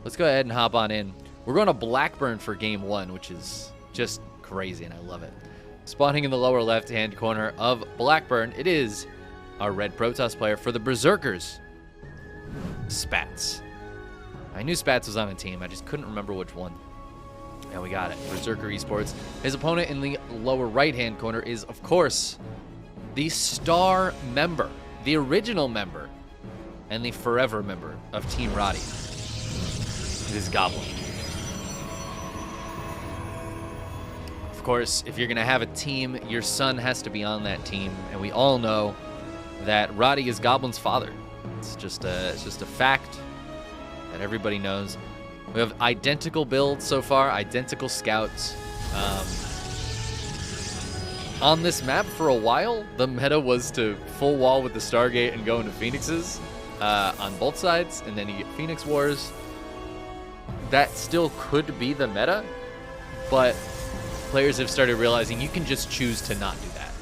let's go ahead and hop on in. We're going to Blackburn for game 1, which is just crazy, and I love it. Spawning in the lower left-hand corner of Blackburn, it is our red Protoss player for the Berserkers, Spatz. I knew Spatz was on a team. I just couldn't remember which one. And we got it. Berserker Esports. His opponent in the lower right-hand corner is, of course, the star member, the original member, and the forever member of Team Roddy. It is Goblin. Of course, if you're going to have a team, your son has to be on that team. And we all know that Roddy is Goblin's father. It's just a fact that everybody knows. We have identical builds so far, identical scouts. On this map for a while, the meta was to full wall with the Stargate and go into Phoenixes on both sides, and then you get Phoenix Wars. That still could be the meta, but players have started realizing you can just choose to not do that.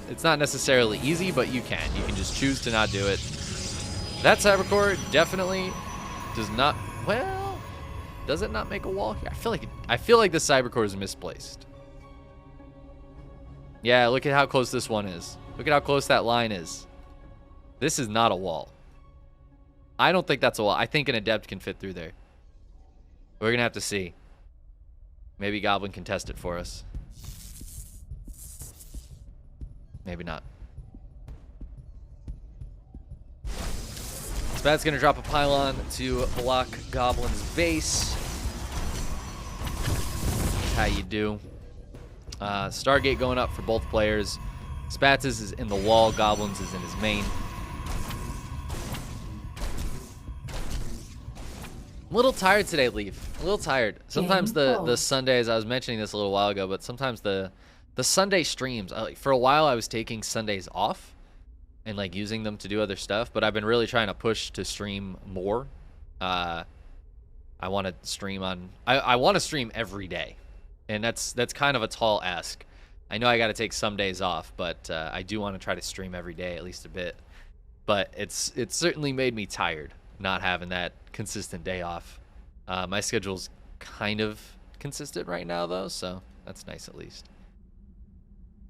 It's not necessarily easy, but you can. You can just choose to not do it. That Cybercore definitely does not... Well, does it not make a wall here? I feel like the Cybercore is misplaced. Yeah, look at how close this one is. Look at how close that line is. This is not a wall. I don't think that's a wall. I think an Adept can fit through there. We're going to have to see. Maybe Goblin can test it for us. Maybe not. Spat's going to drop a pylon to block Goblin's base. That's how you do. Stargate going up for both players. Spatz is in the wall. Goblin's is in his main. I'm a little tired today, Leaf. A little tired. Sometimes the Sundays, I was mentioning this a little while ago, but sometimes the Sunday streams, for a while I was taking Sundays off and like using them to do other stuff, but I've been really trying to push to stream more. I want to stream on, I want to stream every day, and that's kind of a tall ask. I know I got to take some days off, but I do want to try to stream every day, at least a bit. But it's certainly made me tired not having that consistent day off. My schedule's kind of consistent right now, though, so that's nice at least.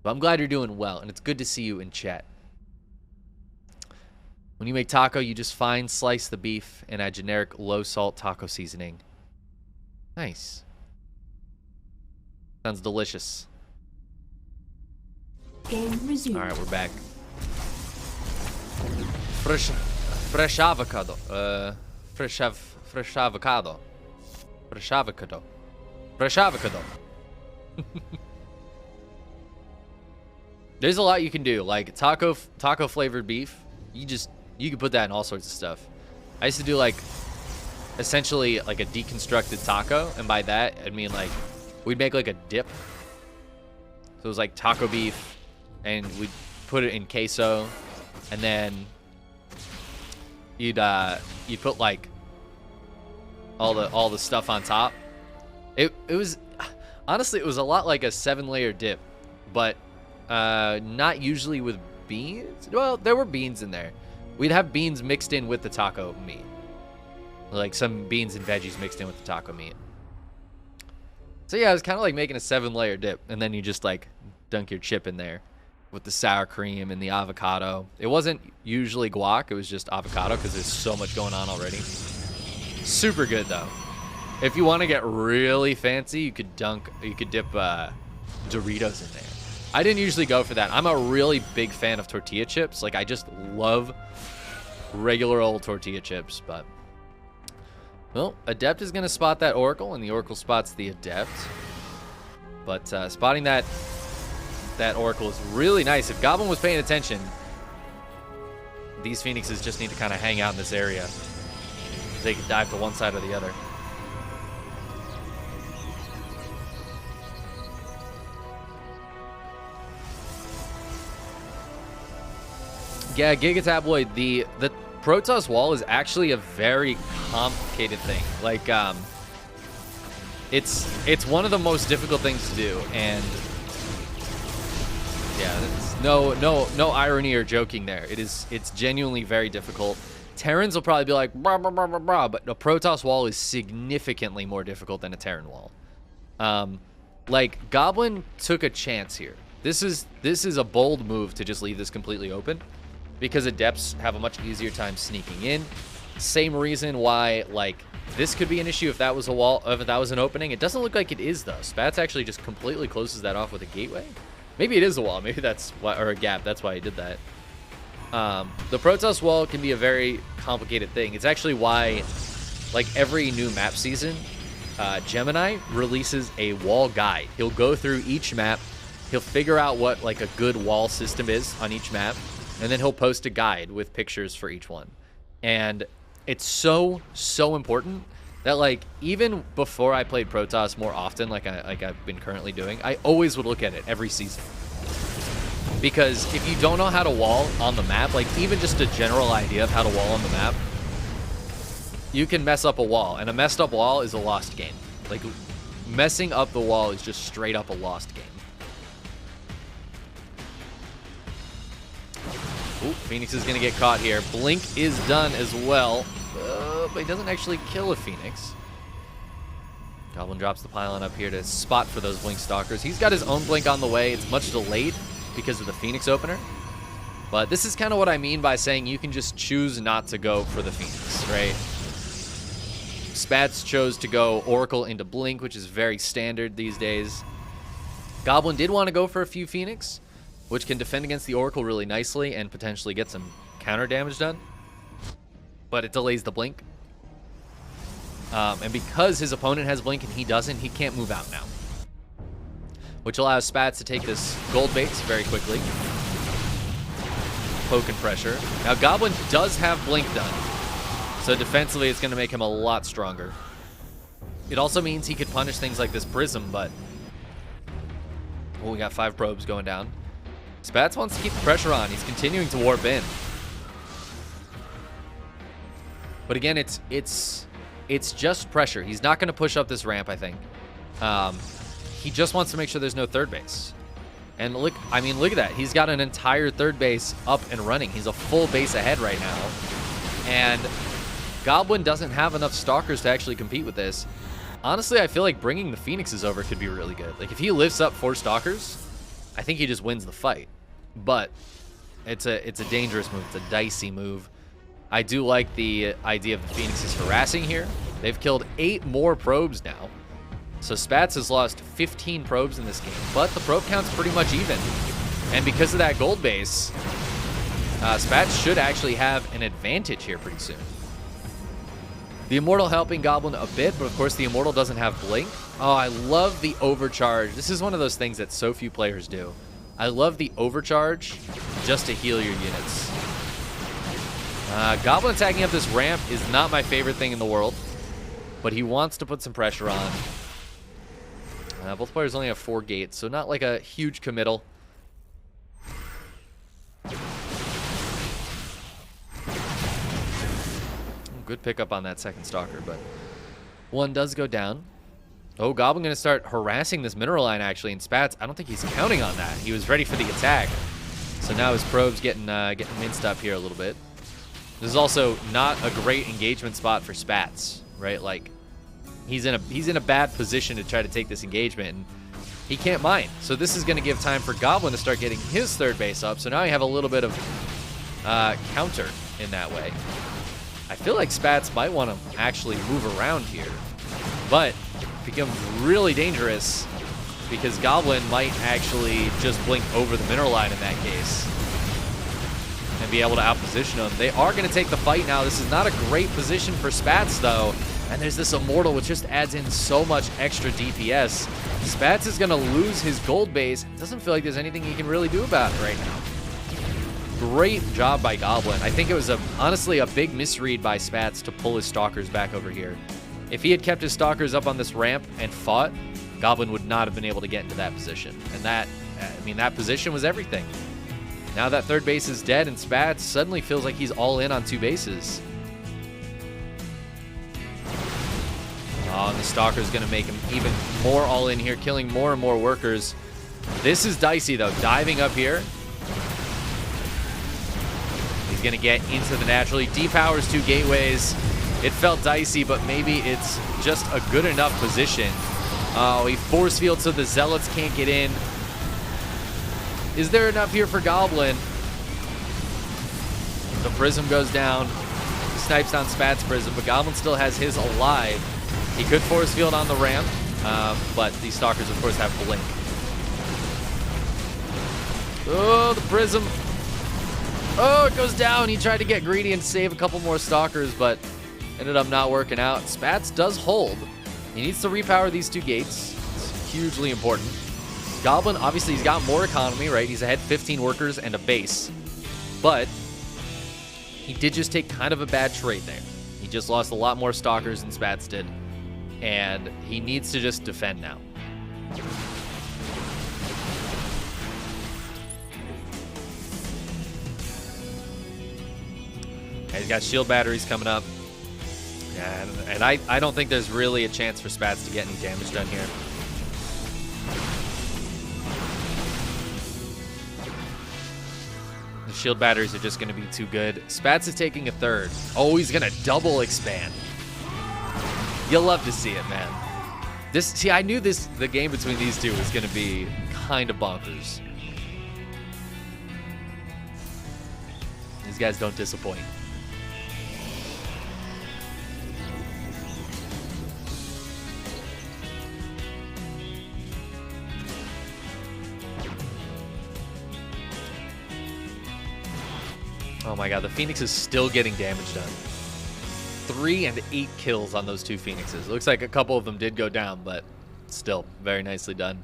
But I'm glad you're doing well, and it's good to see you in chat. When you make taco, you just fine slice the beef in a generic low-salt taco seasoning. Nice. Sounds delicious. Game resumed. All right, we're back. Fresh avocado. Fresh avocado. Fresh avocado. Fresh avocado. There's a lot you can do, like taco flavored beef. You can put that in all sorts of stuff. I used to do like essentially like a deconstructed taco, and by that I mean like we'd make like a dip. So it was like taco beef, and we'd put it in queso, and then you'd put like all the stuff on top. It was honestly, it was a lot like a 7-layer dip, but not usually with beans. Well, there were beans in there. We'd have beans mixed in with the taco meat, like some beans and veggies mixed in with the taco meat. So yeah, it was kind of like making a 7-layer dip, and then you just like dunk your chip in there with the sour cream and the avocado. It wasn't usually guac, it was just avocado because there's so much going on already. Super good though. If you want to get really fancy, you could dip Doritos in there. I didn't usually go for that. I'm a really big fan of tortilla chips. Like, I just love regular old tortilla chips, but... Well, Adept is going to spot that Oracle, and the Oracle spots the Adept. But spotting that Oracle is really nice. If Goblin was paying attention, these Phoenixes just need to kind of hang out in this area. They can dive to one side or the other. Yeah, Giga Tabloid, the Protoss wall is actually a very complicated thing. Like, it's one of the most difficult things to do, and yeah, there's no irony or joking there. It's genuinely very difficult. Terrans will probably be like, brah, brah, brah, brah, brah, but a Protoss wall is significantly more difficult than a Terran wall. Like, Goblin took a chance here. This is a bold move to just leave this completely open, because Adepts have a much easier time sneaking in. Same reason why, like, this could be an issue if that was a wall, if that was an opening. It doesn't look like it is, though. Spatz actually just completely closes that off with a gateway. Maybe it is a wall. Maybe that's why, or a gap. That's why he did that. The Protoss wall can be a very complicated thing. It's actually why, like, every new map season, Gemini releases a wall guide. He'll go through each map. He'll figure out what, like, a good wall system is on each map, and then he'll post a guide with pictures for each one. And it's so important that, like, even before I played Protoss more often, like I've been currently doing, I always would look at it every season. Because if you don't know how to wall on the map, like, even just a general idea of how to wall on the map, you can mess up a wall, and a messed up wall is a lost game. Like, messing up the wall is just straight up a lost game. Ooh, Phoenix is going to get caught here. Blink is done as well, but he doesn't actually kill a Phoenix. Goblin drops the pylon up here to spot for those Blink Stalkers. He's got his own Blink on the way. It's much delayed because of the Phoenix opener. But this is kind of what I mean by saying you can just choose not to go for the Phoenix, right? Spatz chose to go Oracle into Blink, which is very standard these days. Goblin did want to go for a few Phoenix, which can defend against the Oracle really nicely and potentially get some counter damage done. But it delays the Blink. And because his opponent has Blink and he doesn't, he can't move out now. Which allows Spatz to take this gold base very quickly. Poke and pressure. Now, Goblin does have Blink done, so defensively it's going to make him a lot stronger. It also means he could punish things like this Prism, but... oh, we got 5 probes going down. Spatz wants to keep the pressure on. He's continuing to warp in. But again, it's just pressure. He's not going to push up this ramp, I think. He just wants to make sure there's no third base. And look, I mean, look at that. He's got an entire third base up and running. He's a full base ahead right now. And Goblin doesn't have enough Stalkers to actually compete with this. Honestly, I feel like bringing the Phoenixes over could be really good. Like, if he lifts up 4 Stalkers, I think he just wins the fight. But it's a dangerous move. It's a dicey move. I do like the idea of the Phoenixes harassing here. They've killed 8 more probes now. So Spatz has lost 15 probes in this game, but the probe count's pretty much even. And because of that gold base, Spatz should actually have an advantage here pretty soon. The Immortal helping Goblin a bit, but of course the Immortal doesn't have Blink. Oh, I love the overcharge. This is one of those things that so few players do. I love the overcharge just to heal your units. Goblin attacking up this ramp is not my favorite thing in the world, but he wants to put some pressure on. Both players only have 4 gates, so not like a huge committal. Good pickup on that second Stalker, but one does go down. Oh, Goblin going to start harassing this mineral line, actually, and Spatz, I don't think he's counting on that. He was ready for the attack. So now his probe's getting minced up here a little bit. This is also not a great engagement spot for Spatz, right? Like, he's in a bad position to try to take this engagement, and he can't mine. So this is going to give time for Goblin to start getting his third base up. So now you have a little bit of counter in that way. I feel like Spatz might want to actually move around here, but it becomes really dangerous because Goblin might actually just blink over the mineral line in that case and be able to outposition him. They are going to take the fight now. This is not a great position for Spatz, though. And there's this Immortal, which just adds in so much extra DPS. Spatz is going to lose his gold base. It doesn't feel like there's anything he can really do about it right now. Great job by Goblin. I think it was honestly a big misread by Spatz to pull his Stalkers back over here. If he had kept his Stalkers up on this ramp and fought, Goblin would not have been able to get into that position. And that position was everything. Now that third base is dead, and Spatz suddenly feels like he's all in on 2 bases. Oh, and the Stalker's going to make him even more all in here, killing more and more workers. This is dicey, though. Diving up here. He's going to get into the natural. He depowers 2 gateways. It felt dicey, but maybe it's just a good enough position. Oh, he force fields so the Zealots can't get in. Is there enough here for Goblin? The Prism goes down. He snipes down Spatz Prism, but Goblin still has his alive. He could force field on the ramp, but these Stalkers, of course, have Blink. Oh, the Prism. Oh, it goes down. He tried to get greedy and save a couple more Stalkers, but ended up not working out. Spatz does hold. He needs to repower these 2 gates. It's hugely important. Goblin, obviously, he's got more economy, right? He's ahead 15 workers and a base. But he did just take kind of a bad trade there. He just lost a lot more Stalkers than Spatz did. And he needs to just defend now. Okay, he's got shield batteries coming up. And I don't think there's really a chance for Spatz to get any damage done here. The shield batteries are just going to be too good. Spatz is taking a third. Oh, he's going to double expand. You'll love to see it, man. See, I knew the game between these two was going to be kind of bonkers. These guys don't disappoint. Oh my god, the Phoenix is still getting damage done. 3 and 8 kills on those 2 Phoenixes. Looks like a couple of them did go down, but still very nicely done.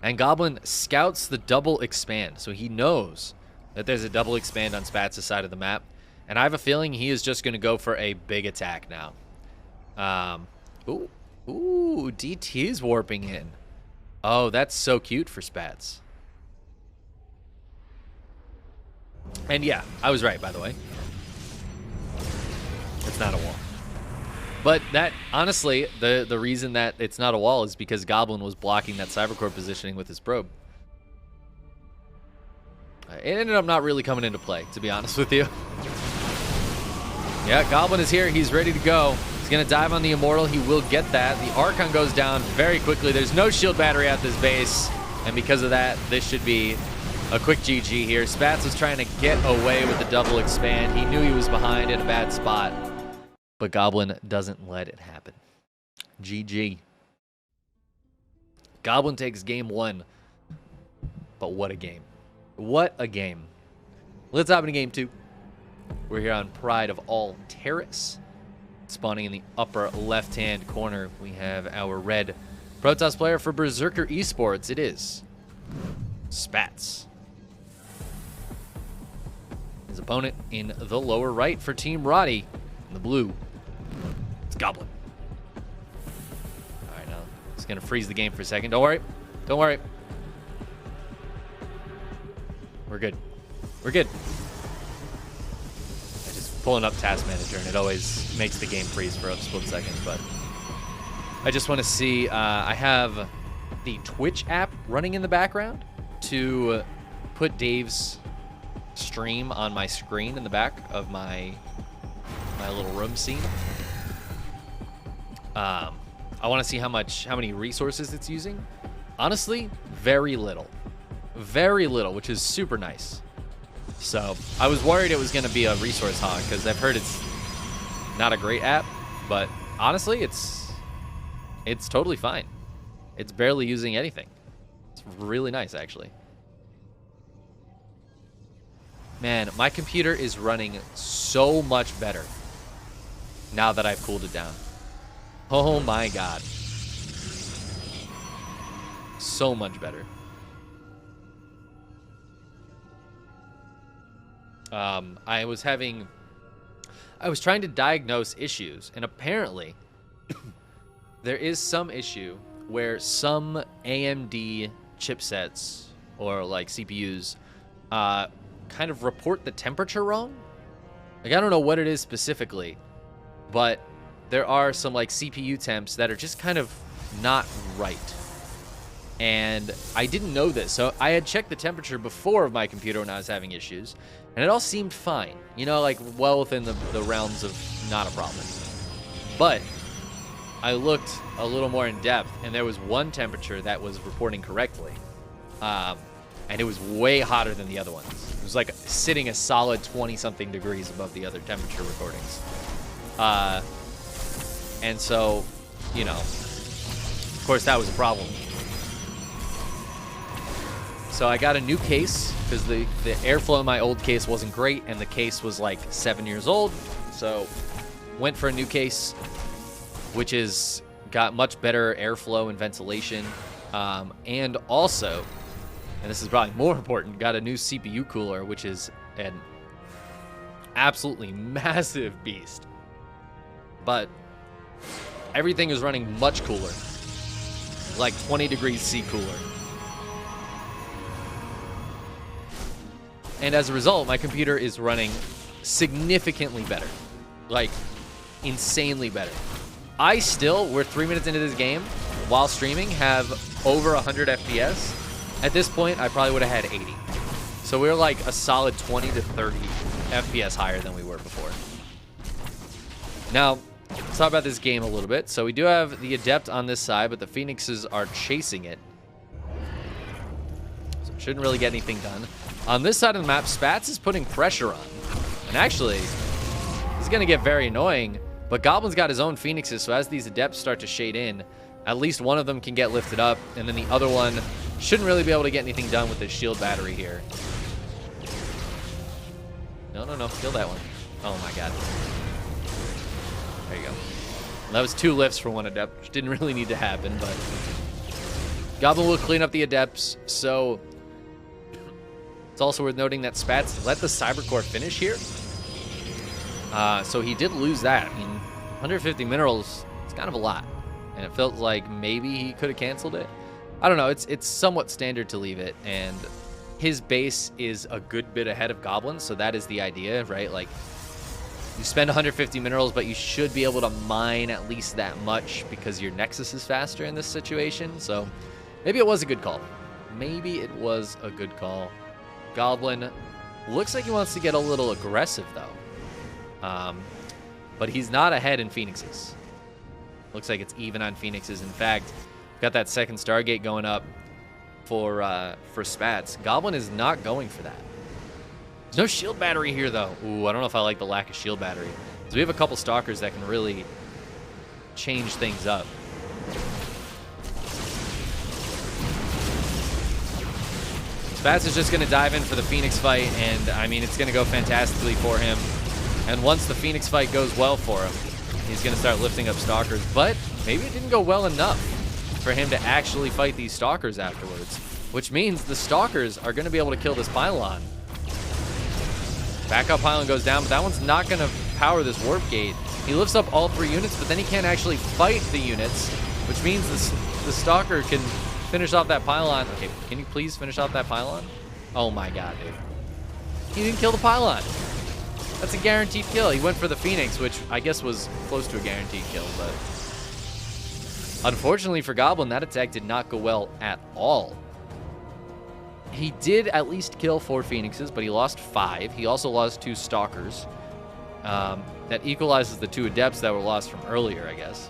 And Goblin scouts the double expand, so he knows that there's a double expand on Spatz's side of the map. And I have a feeling he is just going to go for a big attack now. Ooh, DT is warping in. Oh, that's so cute for Spatz. And yeah, I was right, by the way. It's not a wall. But that, honestly, the reason that it's not a wall is because Goblin was blocking that Cybercore positioning with his probe. It ended up not really coming into play, to be honest with you. Yeah, Goblin is here. He's ready to go. He's going to dive on the Immortal. He will get that. The Archon goes down very quickly. There's no shield battery at this base. And because of that, this should be a quick GG here. Spatz was trying to get away with the double expand. He knew he was behind in a bad spot. But Goblin doesn't let it happen. GG. Goblin takes game 1. But what a game. What a game. Let's hop into game 2. We're here on Pride of All Terrace. Spawning in the upper left-hand corner, we have our red Protoss player for Berserker Esports. It is Spatz. His opponent in the lower right for Team Roddy. In the blue, it's Goblin. All right, now it's going to freeze the game for a second. Don't worry. Don't worry. We're good. We're good. I just pulling up Task Manager, and it always makes the game freeze for a split second. But I just want to see. I have the Twitch app running in the background to put Dave's stream on my screen in the back of my little room scene. I want to see how many resources it's using. Honestly, very little, which is super nice. So I was worried it was going to be a resource hog because I've heard it's not a great app, but honestly, it's totally fine. It's barely using anything. It's really nice, actually. Man, my computer is running so much better now that I've cooled it down. Oh my god. So much better. I was trying to diagnose issues, and apparently there is some issue where some AMD chipsets or like CPUs kind of report the temperature wrong. Like, I don't know what it is specifically, but there are some like CPU temps that are just kind of not right. And I didn't know this. So I had checked the temperature before of my computer when I was having issues, and it all seemed fine. You know, like well within the realms of not a problem. But I looked a little more in depth, and there was one temperature that was reporting correctly. And it was way hotter than the other ones. It was like sitting a solid 20-something degrees above the other temperature recordings. And so, you know, of course that was a problem. So I got a new case because the airflow in my old case wasn't great, and the case was like 7 years old. So went for a new case, which is got much better airflow and ventilation. And also, and this is probably more important, got a new CPU cooler, which is an absolutely massive beast. But everything is running much cooler, like 20 degrees C cooler. And as a result, my computer is running significantly better, like insanely better. I still, we're 3 minutes into this game, while streaming, have over 100 FPS. At this point, I probably would have had 80. So we're like a solid 20 to 30 FPS higher than we were before. Now, let's talk about this game a little bit. So we do have the Adept on this side, but the Phoenixes are chasing it. So it shouldn't really get anything done. On this side of the map, Spatz is putting pressure on. And actually, this is going to get very annoying, but Goblin's got his own Phoenixes, so as these Adepts start to shade in, at least one of them can get lifted up, and then the other one shouldn't really be able to get anything done with this shield battery here. No, kill that one. Oh my god. There you go. That was 2 lifts for one Adept, which didn't really need to happen, but Goblin will clean up the Adepts, so it's also worth noting that Spatz let the Cybercore finish here. So he did lose that. I mean, 150 minerals, it's kind of a lot. And it felt like maybe he could have canceled it. I don't know. It's somewhat standard to leave it. And his base is a good bit ahead of Goblin, so that is the idea, right? Like, you spend 150 minerals, but you should be able to mine at least that much because your Nexus is faster in this situation. So maybe it was a good call. Maybe it was a good call. Goblin looks like he wants to get a little aggressive, though. But he's not ahead in Phoenixes. Looks like it's even on Phoenixes. In fact, got that second Stargate going up for Spatz. Goblin is not going for that. There's no shield battery here, though. Ooh, I don't know if I like the lack of shield battery. So we have a couple Stalkers that can really change things up. Spatz is just going to dive in for the Phoenix fight, and, I mean, it's going to go fantastically for him. And once the Phoenix fight goes well for him, he's going to start lifting up Stalkers. But maybe it didn't go well enough for him to actually fight these Stalkers afterwards, which means the Stalkers are going to be able to kill this Pylon. Backup Pylon goes down, but that one's not going to power this Warp Gate. He lifts up all 3 units, but then he can't actually fight the units, which means the Stalker can finish off that Pylon. Okay, can you please finish off that Pylon? Oh my god, dude. He didn't kill the Pylon. That's a guaranteed kill. He went for the Phoenix, which I guess was close to a guaranteed kill, but unfortunately for Goblin, that attack did not go well at all. He did at least kill 4 Phoenixes, but he lost 5. He also lost 2 Stalkers. That equalizes the 2 Adepts that were lost from earlier, I guess.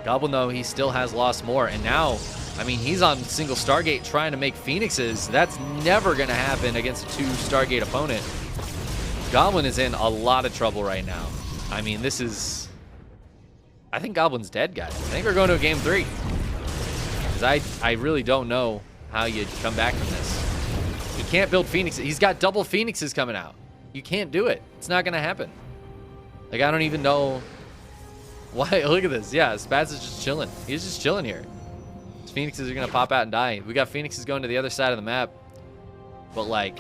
Goblin, though, he still has lost more, and now, I mean, he's on single Stargate trying to make Phoenixes. That's never going to happen against a 2 Stargate opponent. Goblin is in a lot of trouble right now. I mean, this is... I think Goblin's dead, guys. I think we're going to a game 3. Because I really don't know how you come back from this. You can't build Phoenixes. He's got double Phoenixes coming out. You can't do it. It's not going to happen. Like, I don't even know why. Look at this. Yeah, Spatz is just chilling. He's just chilling here. His Phoenixes are going to pop out and die. We got Phoenixes going to the other side of the map. But, like...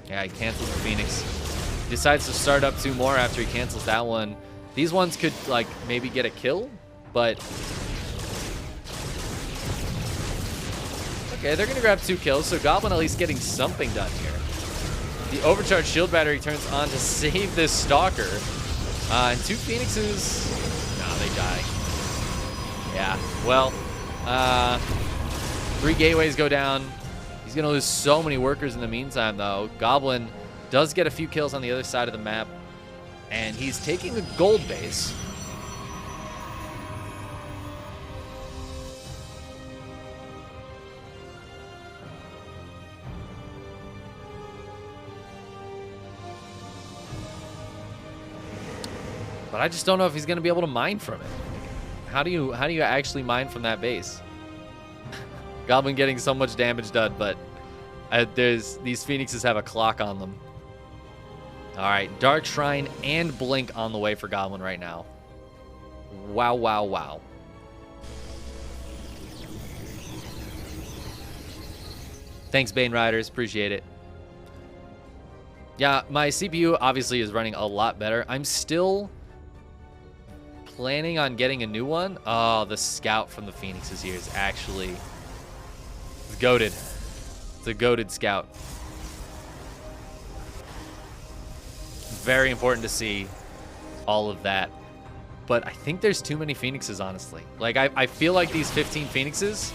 yeah, he cancels the Phoenix. He decides to start up 2 more after he cancels that one. These ones could, like, maybe get a kill, but... okay, they're going to grab 2 kills, so Goblin at least getting something done here. The overcharged shield battery turns on to save this Stalker. And 2 Phoenixes. Nah, they die. Yeah. Well, 3 gateways go down. He's going to lose so many workers in the meantime, though. Goblin does get a few kills on the other side of the map. And he's taking a gold base. But I just don't know if he's going to be able to mine from it. How do you actually mine from that base? Goblin getting so much damage done, but these Phoenixes have a clock on them. All right, Dark Shrine and Blink on the way for Goblin right now. Wow, wow, wow. Thanks, Bane Riders. Appreciate it. Yeah, my CPU obviously is running a lot better. I'm still planning on getting a new one. Oh, the Scout from the Phoenixes here is actually goated. It's a goated Scout. Very important to see all of that. But I think there's too many Phoenixes, honestly. Like, I feel like these 15 Phoenixes,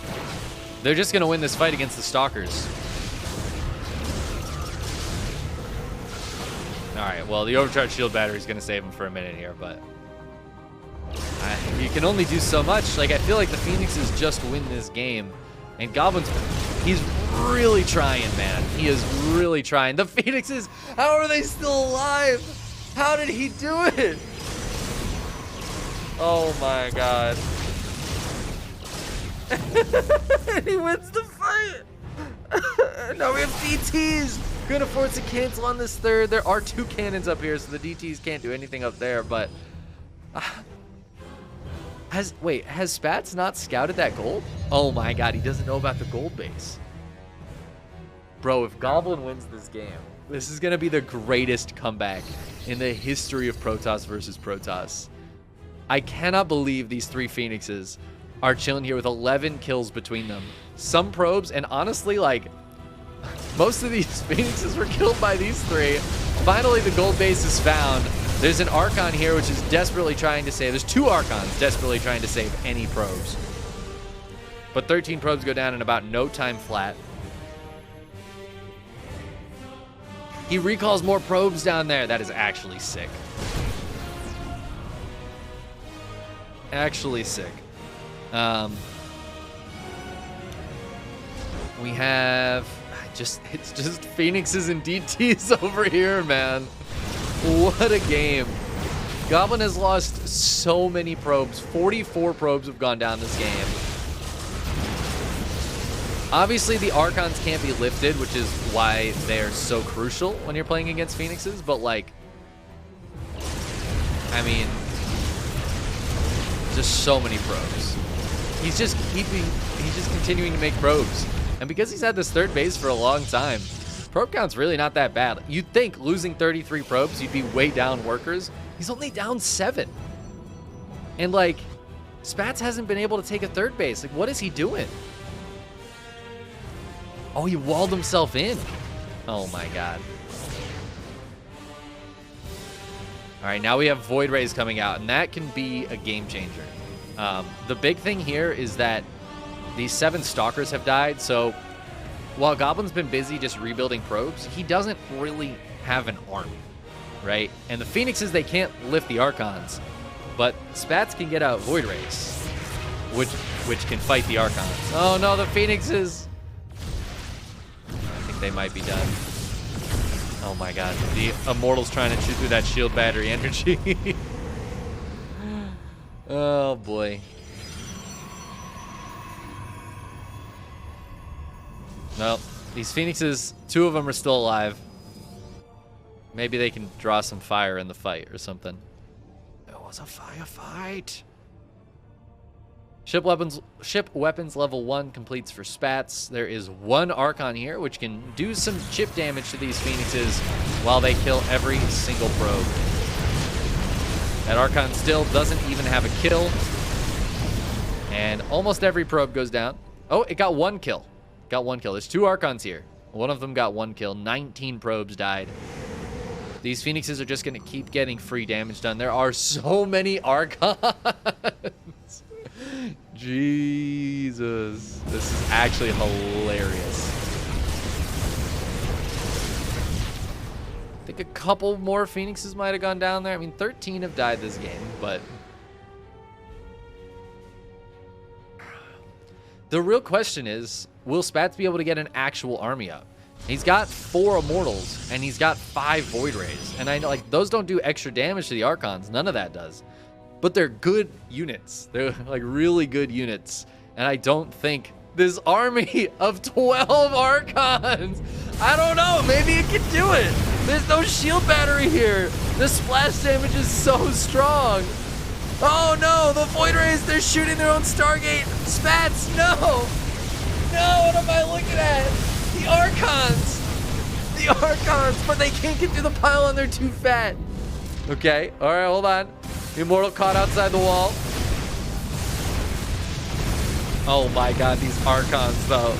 they're just going to win this fight against the Stalkers. All right, well, the overcharged shield battery is going to save him for a minute here, but you can only do so much. Like, I feel like the Phoenixes just win this game. And Goblin's, he's really trying, man. He is really trying. The Phoenixes, how are they still alive? How did he do it? Oh my God. He wins the fight. Now we have DTs. Could afford to cancel on this third. There are 2 cannons up here, so the DTs can't do anything up there, but has Spatz not scouted that gold? Oh my God, he doesn't know about the gold base. Bro, if Goblin wins this game, this is gonna be the greatest comeback in the history of Protoss versus Protoss. I cannot believe these 3 Phoenixes are chilling here with 11 kills between them. Some probes, and honestly, like, most of these Phoenixes were killed by these 3. Finally, the gold base is found. There's an Archon here, which is desperately trying to save. There's 2 Archons desperately trying to save any probes. But 13 probes go down in about no time flat. He recalls more probes down there. That is actually sick. Actually sick. We have it's just Phoenixes and DTs over here, man. What a game. Goblin has lost so many probes. 44 probes have gone down this game. Obviously, the Archons can't be lifted, which is why they're so crucial when you're playing against Phoenixes, but like, I mean, just so many probes. He's just continuing to make probes. And because he's had this third base for a long time, probe count's really not that bad. You'd think losing 33 probes, you'd be way down workers. He's only down 7. And like, Spatz hasn't been able to take a third base. Like, what is he doing? Oh, he walled himself in. Oh my God. All right, now we have Void Rays coming out, and that can be a game changer. The big thing here is that these 7 Stalkers have died, so while Goblin's been busy just rebuilding probes, he doesn't really have an army, right? And the Phoenixes, they can't lift the Archons, but Spatz can get out Void Rays, which can fight the Archons. Oh no, the Phoenixes! I think they might be done. Oh my God, the Immortal's trying to shoot through that shield battery energy. Oh boy. Well, these Phoenixes, 2 of them are still alive. Maybe they can draw some fire in the fight or something. It was a firefight. Ship weapons level 1 completes for Spatz. There is 1 Archon here, which can do some chip damage to these Phoenixes while they kill every single probe. That Archon still doesn't even have a kill. And almost every probe goes down. Oh, it got 1 kill. Got 1 kill. There's 2 Archons here. One of them got 1 kill. 19 probes died. These Phoenixes are just going to keep getting free damage done. There are so many Archons. Jesus. This is actually hilarious. I think a couple more Phoenixes might have gone down there. I mean, 13 have died this game, but... The real question is, will Spatz be able to get an actual army up? He's got 4 Immortals, and he's got 5 Void Rays. And I know, like, those don't do extra damage to the Archons. None of that does. But they're good units. They're, like, really good units. And I don't think this army of 12 Archons, I don't know, maybe it can do it. There's no shield battery here. The splash damage is so strong. Oh no, the Void Rays, they're shooting their own Stargate. Spatz, no. No, what am I looking at? The Archons. The Archons, but they can't get through the pylon, they're too fat. Okay, all right, hold on. The Immortal caught outside the wall. Oh my god, these Archons though.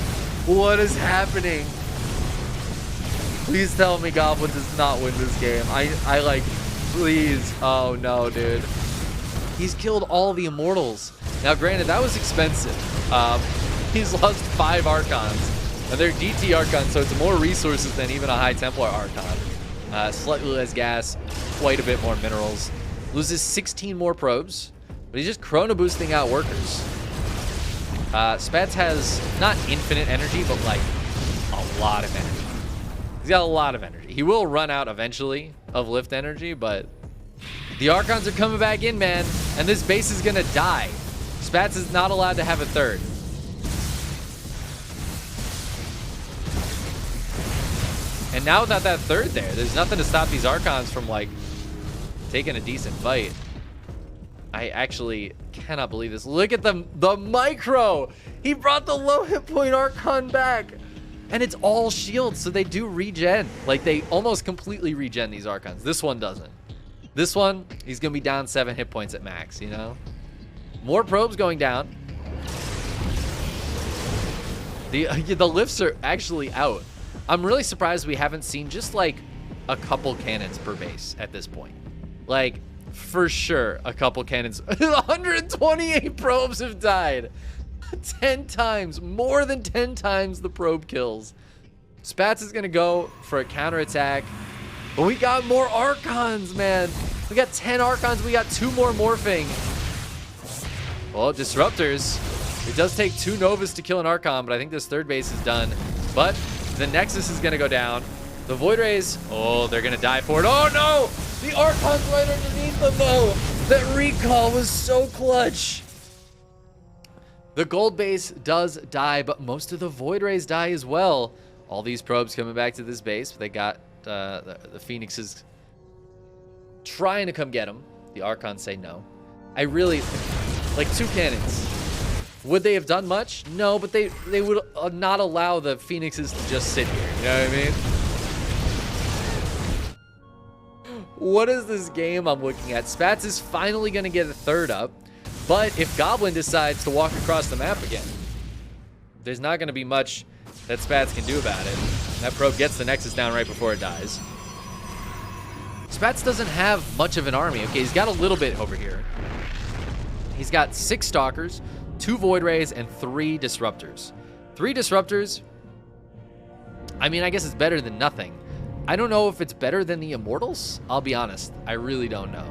What is happening? Please tell me Goblin does not win this game. I like, please. Oh no, dude. He's killed all the Immortals. Now granted, that was expensive. He's lost 5 Archons. And they're DT Archons, so it's more resources than even a High Templar Archon. Slightly less gas, quite a bit more minerals. Loses 16 more probes, but he's just chrono boosting out workers. Spatz has not infinite energy, but like a lot of energy. He's got a lot of energy. He will run out eventually of lift energy, but the Archons are coming back in, man, and this base is gonna die. Spatz is not allowed to have a third. And now without that third there's nothing to stop these Archons from like taking a decent fight. I actually cannot believe this. Look at the micro. He brought the low hit point Archon back. And it's all shields, so they do regen. Like, they almost completely regen these Archons. This one doesn't. This one, he's going to be down 7 hit points at max, you know? More probes going down. The lifts are actually out. I'm really surprised we haven't seen just, like, a couple cannons per base at this point. Like, for sure, a couple cannons. 128 probes have died. 10 times, more than 10 times the probe kills. Spatz is gonna go for a counterattack, but we got more Archons, man. We got 10 Archons, we got 2 more morphing. Well, Disruptors. It does take 2 Novas to kill an Archon, but I think this third base is done. But the Nexus is gonna go down. The Void Rays, oh, they're gonna die for it. Oh no! The Archon's right underneath them though. That recall was so clutch. The gold base does die, but most of the Void Rays die as well. All these probes coming back to this base, but they got the Phoenixes trying to come get them. The Archons say no. I really, like 2 cannons. Would they have done much? No, but they would not allow the Phoenixes to just sit here. You know what I mean? What is this game I'm looking at? Spatz is finally going to get a third up. But if Goblin decides to walk across the map again, there's not going to be much that Spatz can do about it. That probe gets the Nexus down right before it dies. Spatz doesn't have much of an army. Okay, he's got a little bit over here. He's got 6 Stalkers, 2 Void Rays, and 3 Disruptors. 3 Disruptors, I mean, I guess it's better than nothing. I don't know if it's better than the Immortals. I'll be honest. I really don't know.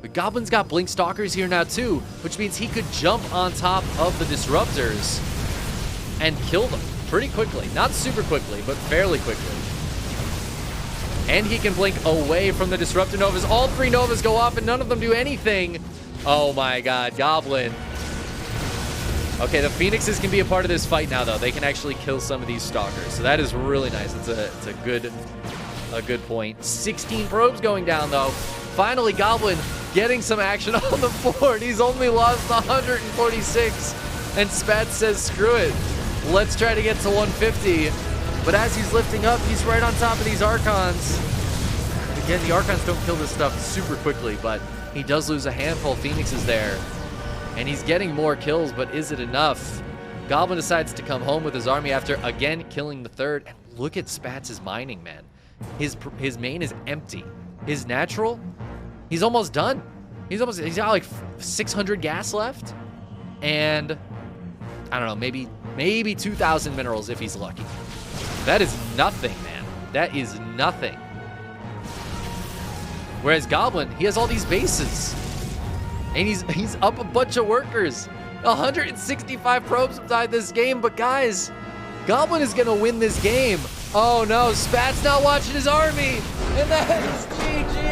The Goblin's got Blink Stalkers here now too, which means he could jump on top of the Disruptors and kill them pretty quickly. Not super quickly, but fairly quickly. And he can blink away from the Disruptor Novas. All 3 Novas go off and none of them do anything. Oh my god, Goblin. Okay, the Phoenixes can be a part of this fight now though. They can actually kill some of these Stalkers. So that is really nice. It's a good point. 16 probes going down though. Finally, Goblin getting some action on the board. He's only lost 146. And Spatz says, screw it. Let's try to get to 150. But as he's lifting up, he's right on top of these Archons. Again, the Archons don't kill this stuff super quickly, but he does lose a handful of Phoenixes there. And he's getting more kills, but is it enough? Goblin decides to come home with his army after, again, killing the third. And look at Spatz's mining, man. His main is empty. His natural, he's almost done. He's got like 600 gas left, and I don't know, maybe 2,000 minerals if he's lucky. That is nothing, man. That is nothing. Whereas Goblin, he has all these bases, and he's up a bunch of workers. 165 probes inside this game, but guys, Goblin is gonna win this game. Oh no, Spatz not watching his army, and that is GG.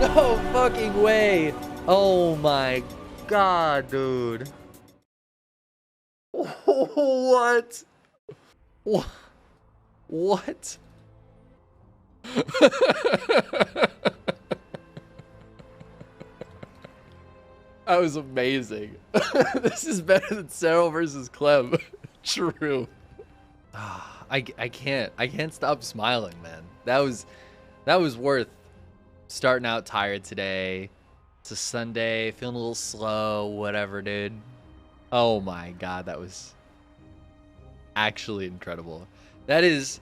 No fucking way. Oh my god, dude. What? What? That was amazing. This is better than Cyril versus Clem. True. I can't stop smiling, man. That was worth starting out tired today. It's a Sunday, feeling a little slow, whatever, dude. Oh my god, that was actually incredible. That is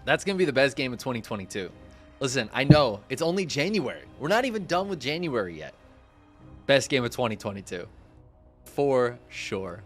that's gonna be the best game of 2022. Listen, I know it's only January. We're not even done with January yet. Best game of 2022 for sure.